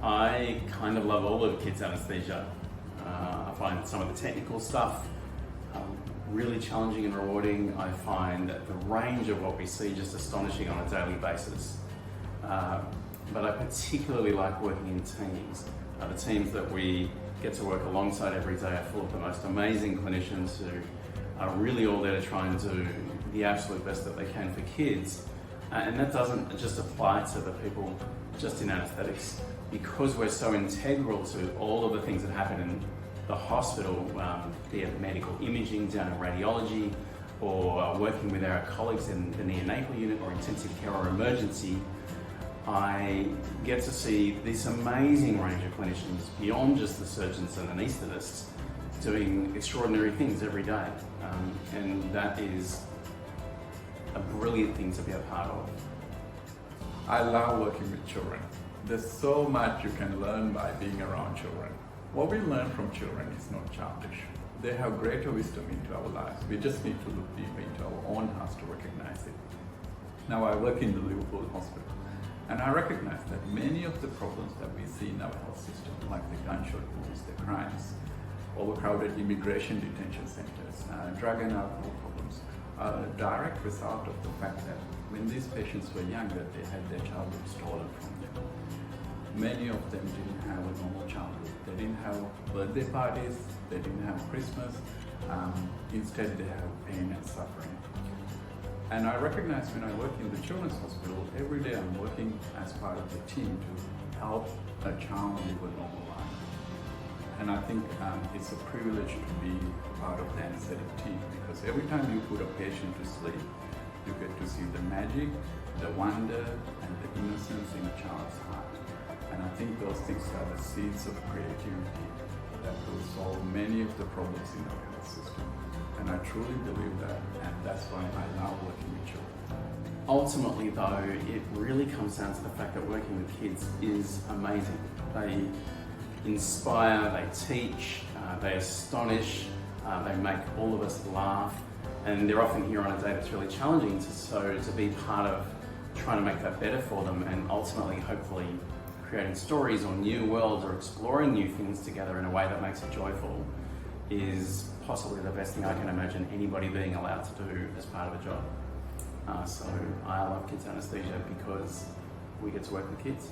I kind of love all of kids' anaesthesia. I find some of the technical stuff really challenging and rewarding. I find the range of what we see just astonishing on a daily basis. But I particularly like working in teams. The teams that we get to work alongside every day are full of the most amazing clinicians who are really all there to try and do the absolute best that they can for kids. And that doesn't just apply to the people just in anaesthetics. Because we're so integral to all of the things that happen in the hospital, be it medical imaging down in radiology, or working with our colleagues in the neonatal unit or intensive care or emergency, I get to see this amazing range of clinicians beyond just the surgeons and anaesthetists doing extraordinary things every day. And that is a brilliant thing to be a part of. I love working with children. There's so much you can learn by being around children. What we learn from children is not childish. They have greater wisdom into our lives. We just need to look deeper into our own hearts to recognize it. Now I work in the Liverpool Hospital, and I recognize that many of the problems that we see in our health system, like the gunshot wounds, the crimes, overcrowded immigration detention centers, drug and alcohol problems, are a direct result of the fact that when these patients were younger, they had their childhood stolen from them. Many of them didn't have a normal childhood. They didn't have birthday parties, they didn't have Christmas. Instead, they have pain and suffering. And I recognize when I work in the Children's Hospital, every day I'm working as part of the team to help a child live a normal life. And I think it's a privilege to be part of the anesthetic team, because every time you put a patient to sleep, you get to see the magic, the wonder, and the innocence in a child's heart. And I think those things are the seeds of creativity that will solve many of the problems in our health system. And I truly believe that, and that's why I love working with children. Ultimately though, it really comes down to the fact that working with kids is amazing. They inspire, they teach, they astonish, they make all of us laugh, and they're often here on a day that's really challenging, to be part of trying to make that better for them, and ultimately, hopefully, creating stories or new worlds or exploring new things together in a way that makes it joyful is possibly the best thing I can imagine anybody being allowed to do as part of a job. So I love kids anaesthesia because we get to work with kids.